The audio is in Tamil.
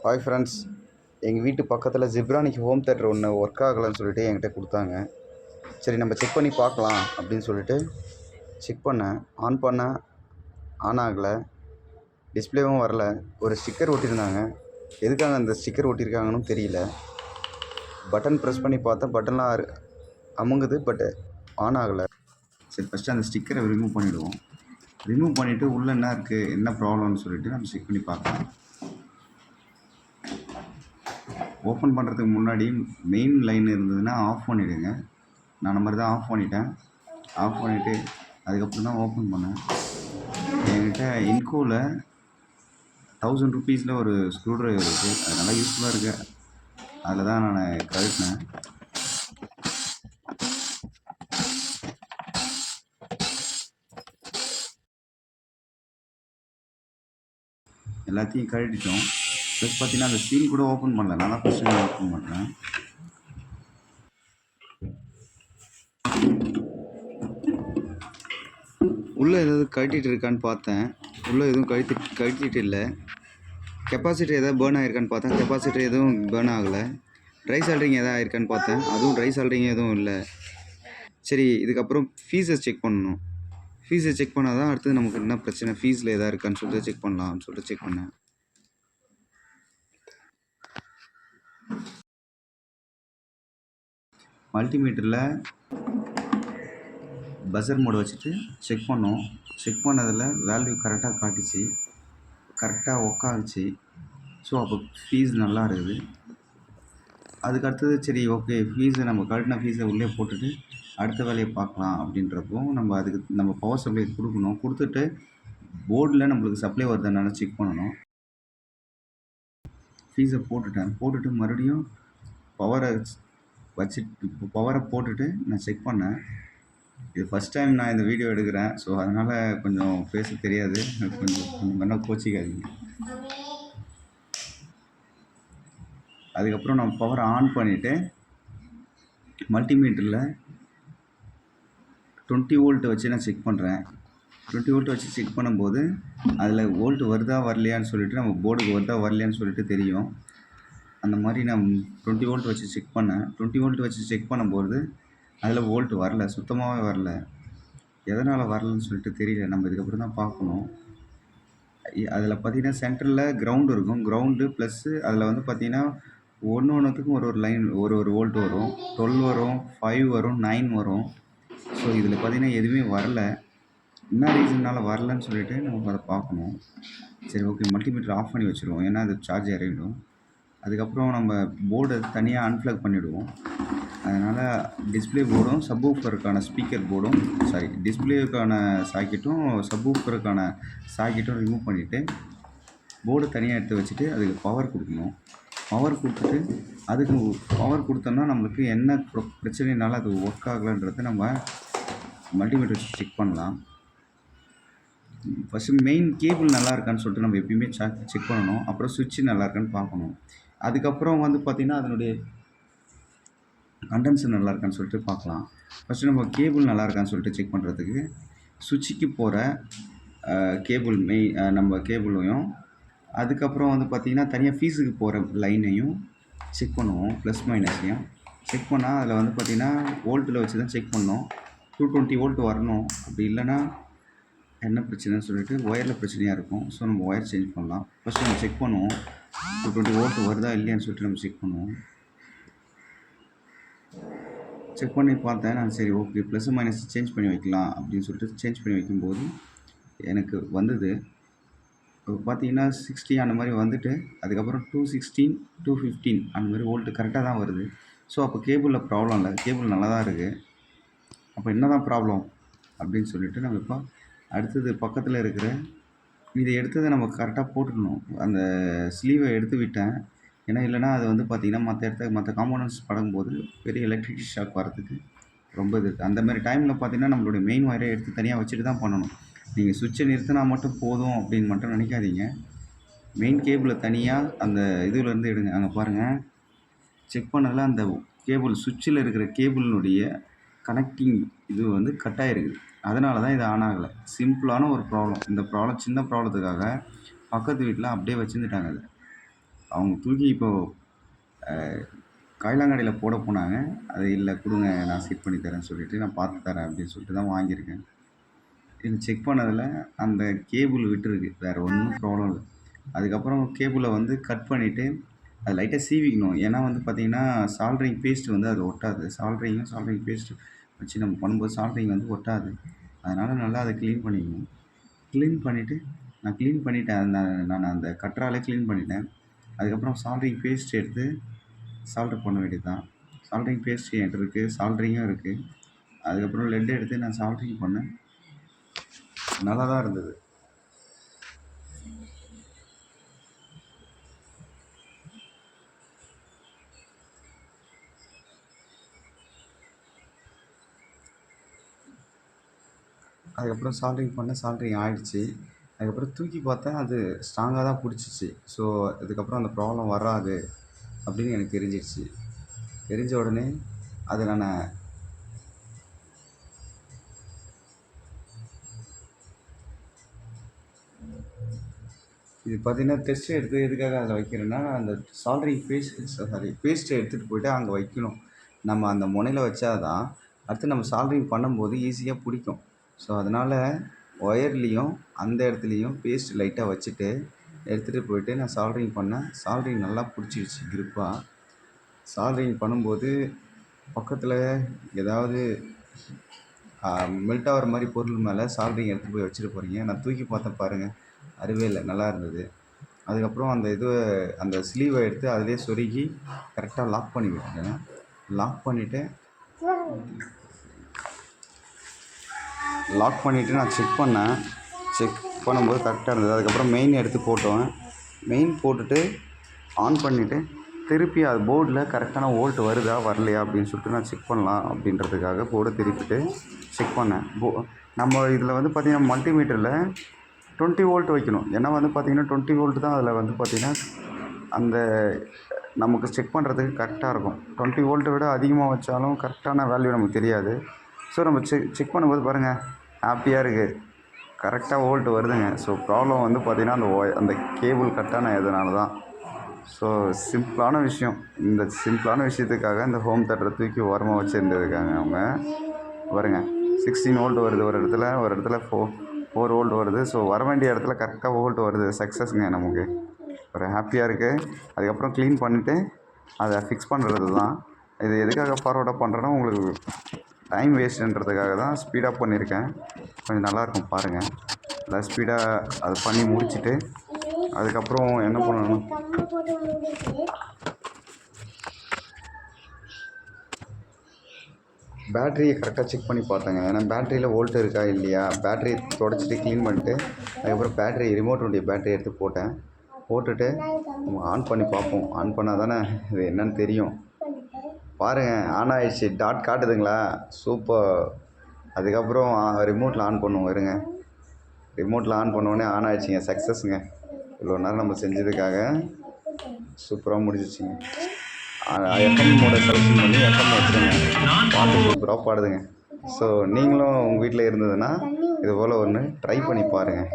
ஹாய் ஃப்ரெண்ட்ஸ், எங்கள் வீட்டு பக்கத்தில் ஜிப்ரானிக் ஹோம் தேட்டர் ஒன்று ஒர்க் ஆகலைன்னு சொல்லிட்டு என்கிட்ட கொடுத்தாங்க. சரி நம்ம செக் பண்ணி பார்க்கலாம் அப்படின்னு சொல்லிட்டு செக் பண்ணேன். ஆன் பண்ணேன், ஆன் ஆகலை, டிஸ்பிளேவும் வரல. ஒரு ஸ்டிக்கர் ஒட்டியிருந்தாங்க. எதுக்காக அந்த ஸ்டிக்கர் ஒட்டியிருக்காங்கன்னு தெரியல. பட்டன் ப்ரெஸ் பண்ணி பார்த்தேன், பட்டன்லாம் அமுங்குது, பட் ஆன் ஆகலை. சரி ஃபஸ்ட்டு அந்த ஸ்டிக்கரை ரிமூவ் பண்ணிவிடுவோம். ரிமூவ் பண்ணிவிட்டு உள்ளே என்ன இருக்குது, என்ன ப்ராப்ளம்னு சொல்லிட்டு நம்ம செக் பண்ணி பார்க்கலாம். ஓப்பன் பண்ணுறதுக்கு முன்னாடி மெயின் லைன் இருந்ததுன்னா ஆஃப் பண்ணிவிடுங்க. நான் அந்த மாதிரி தான் ஆஃப் பண்ணிட்டேன். ஆஃப் பண்ணிவிட்டு அதுக்கப்புறம் தான் ஓப்பன் பண்ணேன். என்கிட்ட இன்கோவில் 1000 ருபீஸில் ஒரு ஸ்க்ரூ ட்ரைவர் இருக்குது. அது நல்லா யூஸ்ஃபுல்லாக இருக்குது. அதில் தான் நான் கழட்டினேன். எல்லாத்தையும் கழட்டிட்டோம். ப்ளஸ் பார்த்தீங்கன்னா அந்த சீல் கூட ஓப்பன் பண்ணல. நான் தான் ஃபஸ்ட் டைம் ஓப்பன் பண்ணுறேன். உள்ளே ஏதாவது கழட்டிட்டு இருக்கான்னு பார்த்தேன். உள்ளே எதுவும் கழட்டிட்டு இல்லை. கெப்பாசிட்டி எதாவது பேர்ன் ஆகிருக்கான்னு பார்த்தேன். கெப்பாசிட்டி எதுவும் பேர்ன் ஆகலை. ட்ரை சால்ட்ரிங் எதாவது ஆகிருக்கான்னு பார்த்தேன். அதுவும் ட்ரை சால்ட்ரிங் எதுவும் இல்லை. சரி, இதுக்கப்புறம் ஃபீஸை செக் பண்ணணும். ஃபீஸை செக் பண்ணால் தான் அடுத்தது நமக்கு என்ன பிரச்சனை, ஃபீஸில் எதாவது இருக்கான்னு சொல்லிட்டு செக் பண்ணலாம்னு சொல்லிட்டு செக் பண்ணேன். மல்டிமீட்டரில் பஸர் மோடு வச்சுட்டு செக் பண்ணோம். செக் பண்ணதில் வேல்யூ கரெக்டாக காட்டிச்சு, கரெக்டாக ஒர்க் ஆகிச்சு. ஸோ அப்போ ஃபீஸ் நல்லா இருக்குது. அதுக்கு அடுத்தது சரி ஓகே, ஃபீஸை நம்ம கழட்டின ஃபீஸை உள்ளே போட்டுட்டு அடுத்த வேலையை பார்க்கலாம் அப்படின்றப்போ நம்ம பவர் சப்ளை கொடுக்கணும். கொடுத்துட்டு போர்டில் நம்மளுக்கு சப்ளை வருதுன்னு செக் பண்ணணும். ஃபீஸை போட்டுட்டு மறுபடியும் பவரை போட்டுட்டு நான் செக் பண்ணேன். இது ஃபஸ்ட் டைம் நான் இந்த வீடியோ எடுக்கிறேன். ஸோ அதனால் கொஞ்சம் பேச தெரியாது, கொஞ்சம் வேணால் கோச்சிக்காதீங்க. அதுக்கப்புறம் நான் பவரை ஆன் பண்ணிவிட்டு மல்டிமீட்டரில் 20 வோல்ட் வச்சு நான் செக் பண்ணுறேன். 20 வோல்ட் வச்சு செக் பண்ணும்போது அதில் வோல்ட் வருதா வரலையான்னு சொல்லிட்டு நம்ம போர்டுக்கு வருதா வரலையான்னு சொல்லிட்டு தெரியும். அந்த மாதிரி நான் 20 வோல்ட் வச்சு செக் பண்ணேன். 20 வோல்ட் வச்சு செக் பண்ணும்போது அதில் வோல்ட் வரல, சுத்தமாகவே வரல. எதனால் வரலன்னு சொல்லிட்டு தெரியல. நம்ம இதுக்கப்புறம் தான் பார்க்கணும். அதில் பார்த்திங்கன்னா சென்டரில் கிரவுண்டு இருக்கும். கிரவுண்டு ப்ளஸ்ஸு அதில் வந்து பார்த்திங்கன்னா ஒன்றுத்துக்கும் ஒரு லைன் ஒரு வோல்ட் வரும். 12 வரும், 5 வரும், 9 வரும். ஸோ இதில் பார்த்திங்கன்னா எதுவுமே வரல. என்ன ரீசன்னால் வரலன்னு சொல்லிட்டு நம்ம அதை பார்க்கணும். சரி ஓகே, மல்டிமீட்டர் ஆஃப் பண்ணி வச்சுருவோம், ஏன்னா அது சார்ஜ் இறங்கிடும். அதுக்கப்புறம் நம்ம போர்டை தனியாக அன்ப்ளக் பண்ணிவிடுவோம். அதனால் டிஸ்பிளே போர்டும் சப்வூஃபருக்கான ஸ்பீக்கர் போர்டும் டிஸ்பிளேவுக்கான சாக்கெட்டும் சப்வூஃபருக்கான சாக்கெட்டும் ரிமூவ் பண்ணிவிட்டு போர்டு தனியாக எடுத்து வச்சுட்டு அதுக்கு பவர் கொடுக்கணும். பவர் கொடுத்துட்டு அதுக்கு பவர் கொடுத்தோம்னா நம்மளுக்கு என்ன பிரச்சனைனால அது ஒர்க் ஆகலைன்றதை நம்ம மல்டிமீட்டர் வச்சு செக் பண்ணலாம். ஃபஸ்ட்டு மெயின் கேபிள் நல்லா இருக்கான்னு சொல்லிட்டு நம்ம எப்பயுமே செக் பண்ணணும். அப்புறம் சுவிட்சு நல்லா இருக்கான்னு பார்க்கணும். அதுக்கப்புறம் வந்து பார்த்திங்கன்னா அதனுடைய கண்டென்சர் நல்லா இருக்கான்னு சொல்லிட்டு பார்க்கலாம். ஃபஸ்ட்டு நம்ம கேபிள் நல்லா இருக்கான்னு சொல்லிட்டு செக் பண்ணுறதுக்கு சுவிட்சுக்கு போகிற கேபிள் நம்ம கேபிளையும், அதுக்கப்புறம் வந்து பார்த்திங்கன்னா தனியாக ஃபீஸுக்கு போகிற லைனையும் செக் பண்ணுவோம். ப்ளஸ் மைனஸையும் செக் பண்ணால் அதில் வந்து பார்த்திங்கன்னா வோல்ட்டில் வச்சு தான் செக் பண்ணோம். 220 வோல்ட் வரணும். அப்படி இல்லைன்னா என்ன பிரச்சனைன்னு சொல்லிட்டு ஒயரில் பிரச்சனையாக இருக்கும். ஸோ நம்ம ஒயர் சேஞ்ச் பண்ணலாம். ஃபஸ்ட்டு நம்ம செக் பண்ணுவோம், 220 வோல்ட் வருதா இல்லையான்னு சொல்லிட்டு நம்ம செக் பண்ணுவோம். செக் பண்ணி பார்த்தேன் நான். சரி ஓகே, ப்ளஸ் மைனஸ் சேஞ்ச் பண்ணி வைக்கலாம் அப்படின்னு சொல்லிட்டு சேஞ்ச் பண்ணி வைக்கும்போது எனக்கு வந்தது பார்த்திங்கன்னா 60 அந்த மாதிரி வந்துட்டு அதுக்கப்புறம் 216, 215 அந்த மாதிரி வோல்ட்டு கரெக்டாக தான் வருது. ஸோ அப்போ கேபிளில் ப்ராப்ளம் இல்லை, கேபிள் நல்லா தான் இருக்குது. அப்போ என்ன தான் ப்ராப்ளம் அப்படின்னு சொல்லிட்டு நம்ம இப்போ அடுத்தது பக்கத்தில் இருக்கிற இதை எடுத்ததை நம்ம கரெக்டாக போட்டுக்கணும். அந்த ஸ்லீவை எடுத்து விட்டேன். ஏன்னா இல்லைனா அது வந்து பார்த்திங்கன்னா மற்ற காம்போனன்ட்ஸ் படும்போது பெரிய எலக்ட்ரிக் ஷாக் வரதுக்கு ரொம்ப இது இருக்குது. அந்தமாதிரி டைமில் பார்த்திங்கன்னா நம்மளுடைய மெயின் ஒயரை எடுத்து தனியாக வச்சுட்டு தான் பண்ணணும். நீங்கள் சுவிட்சை நிறுத்தினா மட்டும் போதும் அப்படின்னு மட்டும் நினைக்காதீங்க. மெயின் கேபிளை தனியாக அந்த இதுலேருந்து எடுங்க. அங்கே பாருங்கள், செக் பண்ணதில் அந்த கேபிள் சுவிட்சில் இருக்கிற கேபிளினுடைய கனெக்டிங் இது வந்து கட் ஆகிருக்குது. அதனால தான் இது ஆன் ஆகலை. சிம்பிளான ஒரு ப்ராப்ளம். இந்த ப்ராப்ளம் சின்ன ப்ராப்ளத்துக்காக பக்கத்து வீட்டில் அப்படியே வச்சுருந்துட்டாங்க. அது அவங்க தூக்கி இப்போது காயிலாங்கடையில் போட போனாங்க. அது இல்லை கொடுங்க நான் செட் பண்ணி தரேன்னு சொல்லிவிட்டு நான் பார்த்து தரேன் அப்படின்னு சொல்லிட்டு தான் வாங்கியிருக்கேன். இது செக் பண்ணதில் அந்த கேபிள் விட்டுருக்கு, வேறு ஒன்றும் ப்ராப்ளம் இல்லை. அதுக்கப்புறம் கேபிளை வந்து கட் பண்ணிவிட்டு அது லைட்டாக சீவிக்கணும். ஏன்னா வந்து பார்த்திங்கன்னா சால்ட்ரிங் பேஸ்ட் வந்து அது ஒட்டாது. சால்ட்ரிங் பேஸ்ட்டு வச்சு நம்ம பண்ணும்போது சால்ட்ரிங் வந்து ஒட்டாது. அதனால் நல்லா அதை க்ளீன் பண்ணிக்கணும். க்ளீன் பண்ணிவிட்டு நான் க்ளீன் பண்ணிட்டேன். நான் அந்த கட்டராலே க்ளீன் பண்ணிட்டேன். அதுக்கப்புறம் சால்ட்ரிங் பேஸ்ட் எடுத்து சால்ட்ரு பண்ண வேண்டியது தான். சால்ட்ரிங் பேஸ்ட் என்கிட்ட இருக்குது, சால்ட்ரிங்கும் இருக்குது. அதுக்கப்புறம் லெட் எடுத்து நான் சால்ட்ரிங் பண்ணேன். நல்லா தான் இருந்தது. அதுக்கப்புறம் சால்ட்ரிங் ஆகிடுச்சு. அதுக்கப்புறம் தூக்கி பார்த்தேன், அது ஸ்ட்ராங்காக தான் பிடிச்சிச்சு. ஸோ இதுக்கப்புறம் அந்த ப்ராப்ளம் வராது அப்படின்னு எனக்கு தெரிஞ்சிடுச்சு. தெரிஞ்ச உடனே அதை நான் இது பார்த்திங்கன்னா டெஸ்ட் எடுத்து எதுக்காக அதில் வைக்கிறேன்னா, அந்த பேஸ்ட்டை எடுத்துகிட்டு போய்ட்டு அங்கே வைக்கணும். நம்ம அந்த முனையில் வச்சா தான் அடுத்து நம்ம சால்ட்ரிங் பண்ணும்போது ஈஸியாக பிடிக்கும். ஸோ அதனால் ஒயர்லேயும் அந்த இடத்துலையும் பேஸ்ட் லைட்டாக வச்சுட்டு எடுத்துகிட்டு போய்ட்டு நான் சால்ட்ரிங் பண்ணேன். சால்ட்ரிங் நல்லா பிடிச்சிருச்சு க்ரிப்பாக. சால்ட்ரிங் பண்ணும்போது பக்கத்தில் ஏதாவது மெல்ட் ஆகிற மாதிரி பொருள் மேலே சால்ட்ரிங் எடுத்துகிட்டு போய் வச்சுட்டு போகிறீங்க. நான் தூக்கி பார்த்தேன் பாருங்கள், அருவே இல்லை, நல்லா இருந்தது. அதுக்கப்புறம் அந்த ஸ்லீவை எடுத்து அதிலே சொருகி கரெக்டாக லாக் பண்ணி விட்டுட்டேன். லாக் பண்ணிவிட்டு நான் செக் பண்ணேன். செக் பண்ணும்போது கரெக்டாக இருந்தது. அதுக்கப்புறம் மெயின் எடுத்து போட்டோம். மெயின் போட்டுட்டு ஆன் பண்ணிவிட்டு திருப்பி அது போர்டில் கரெக்டான வோல்ட் வருதா வரலையா அப்படின்னு சொல்லிட்டு நான் செக் பண்ணலாம் அப்படின்றதுக்காக போர்டை திருப்பிட்டு செக் பண்ணேன். நம்ம இதில் வந்து பார்த்திங்கன்னா மல்டிமீட்டரில் 20 வோல்ட் வைக்கணும். ஏன்னா வந்து பார்த்திங்கன்னா 20 வோல்ட் தான் அதில் வந்து பார்த்திங்கன்னா அந்த நமக்கு செக் பண்ணுறதுக்கு கரெக்டாக இருக்கும். 20 வோல்ட்டை விட அதிகமாக வச்சாலும் கரெக்டான வேல்யூ நமக்கு தெரியாது. ஸோ நம்ம செக் பண்ணும்போது பாருங்கள், ஹாப்பியாக இருக்குது, கரெக்டாக வோல்ட் வருதுங்க. ஸோ ப்ராப்ளம் வந்து பார்த்திங்கன்னா அந்த கேபிள் கட்டான இதனால தான். ஸோ சிம்பிளான விஷயம். இந்த சிம்பிளான விஷயத்துக்காக இந்த ஹோம் தேட்டரை தூக்கி ஓரமாக வச்சுருந்துருக்காங்க அவங்க. பாருங்க, 16 வோல்ட் வருது ஒரு இடத்துல 4 வோல்ட் வருது. ஸோ வர வேண்டிய இடத்துல கரெக்டாக வோல்ட் வருது. சக்ஸஸ்ங்க நமக்கு. ஒரு ஹாப்பியாக இருக்குது. அதுக்கப்புறம் க்ளீன் பண்ணிவிட்டு அதை ஃபிக்ஸ் பண்ணுறது தான். இது எதுக்காக ஃபார்வர்டாக பண்ணுறேன்னா, உங்களுக்கு டைம் வேஸ்ட்டுன்றதுக்காக தான் ஸ்பீடாக பண்ணியிருக்கேன். கொஞ்சம் நல்லாயிருக்கும் பாருங்கள். நல்லா ஸ்பீடாக அதை பண்ணி முடிச்சுட்டு அதுக்கப்புறம் என்ன பண்ணணும், பேட்டரியை கரெக்டாக செக் பண்ணி பார்த்தேங்க. ஏன்னா பேட்டரியில் வோல்ட் இருக்கா இல்லையா, பேட்டரி தொடச்சிட்டு க்ளீன் பண்ணிட்டு அதுக்கப்புறம் ரிமோட்டுடைய பேட்டரி எடுத்து போட்டுட்டு நம்ம ஆன் பண்ணி பார்ப்போம். ஆன் பண்ணால் தானே இது என்னன்னு தெரியும். பாருங்கள், ஆன் ஆகிடுச்சு. டாட் காட்டுதுங்களா, சூப்பர். அதுக்கப்புறம் ரிமோட்டில் ஆன் பண்ணுவோம். இருங்க, ரிமோட்டில் ஆன் பண்ணோடனே ஆன் ஆகிடுச்சிங்க. சக்ஸஸ்ங்க. இவ்வளோ நேரம் நம்ம செஞ்சதுக்காக சூப்பராக முடிஞ்சிச்சிங்க. எஃப்எம் மோட செலக்ஷன் பண்ணி எஃப்எம் வச்சுருங்க. பாட்டு சூப்பராக பாடுதுங்க. ஸோ நீங்களும் உங்கள் வீட்டில் இருந்ததுன்னா இது போல் ஒன்று ட்ரை பண்ணி பாருங்கள்.